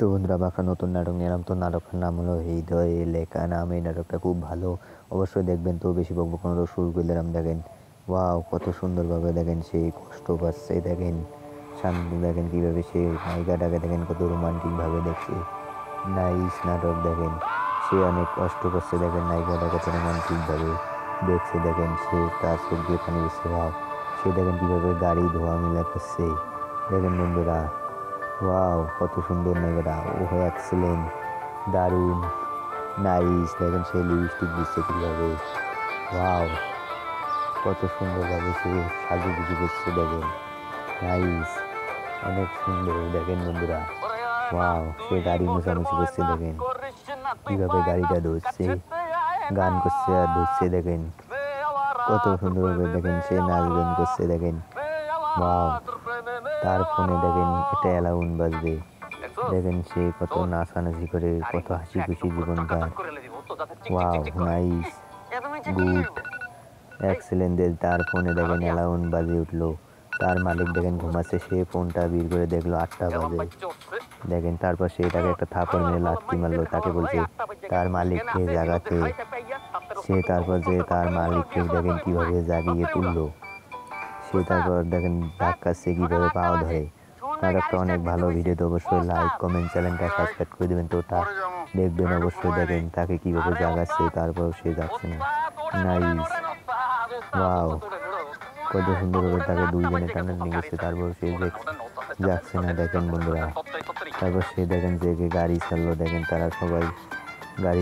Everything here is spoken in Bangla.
তো বন্ধুরা বাঁকা নতুন নাটক নিলাম। তো নাটকটার নাম হলো হৃদয়ে লেখা নাম। এই নাটকটা খুব ভালো, অবশ্যই দেখবেন। তো বেশি বকবক না, শুরু করে দিলাম। দেখেন ওয়াও, কত সুন্দরভাবে দেখেন সে কষ্ট পাচ্ছে। দেখেন শান্ত, দেখেন কীভাবে সে নায়িকাটাকে দেখেন কত রোমান্টিকভাবে দেখছে। নাইস নাটক। দেখেন সে অনেক কষ্ট করছে, দেখেন নায়িকাটা কত রোমান্টিকভাবে দেখছে। দেখেন সে তার চোখ দিয়ে পানি দিচ্ছে। ওয়াও, সে দেখেন কীভাবে গাড়ি ধোয়া মেলা করছে। দেখেন বন্ধুরা, ওয়াও কত সুন্দর নায়িকাটা। ওহ এক্সেলেন্ট, দারুণ, নাইস। দেখেন সে লিপস্টিক দিচ্ছে কীভাবে। ওয়াও, কত সুন্দরভাবে সে সাজুগুজু করছে। দেখেন নাইস, অনেক সুন্দর। দেখেন বন্ধুরা, ওয়াও সে গাড়ি মোছামুছি করছে। দেখেন কীভাবে গাড়িটা ধরছে, গান করছে আর ধরছে। দেখেন কত সুন্দরভাবে দেখেন সে নাচ গান করছে। দেখেন ওয়াও, তার ফোনে দেখেন একটা অ্যালাউন বাজবে। দেখেন সে কত নাচানাচি করে, কত হাসি খুশি জীবন তার। Wow nice, good, excellent. তার ফোনে দেখেন অ্যালাউন বাজে উঠলো। তার মালিক দেখেন ঘুমাচ্ছে, সে ফোনটা বের করে দেখলো 8টা বাজে। দেখেন তারপর সে তাকে একটা থাপড় মেরে লাথি মারলো। তাকে বলছে তার মালিককে জাগাতে। সে তারপর যে তার মালিককে দেখেন কিভাবে জাগিয়ে তুললো। সে তারপর দেখেন ধাক্কাচ্ছে কীভাবে পাও ধরে। নাটকটা অনেক ভালো। ভিডিওতে অবশ্যই লাইক কমেন্ট, চ্যানেলটা সাবস্ক্রাইব করে দেবেন। তো ওটা দেখবেন অবশ্যই। দেখেন তাকে কীভাবে জাগাচ্ছে, তারপর সে যাচ্ছে না। নাইস, ওয়াও কত সুন্দরভাবে তাকে দুইজনে টানা নিয়ে গেছে, তারপর সে যাচ্ছে না। দেখেন বন্ধুরা, তারপর সে দেখেন যে গাড়ি ছাড়লো। দেখেন তারা সবাই গাড়ি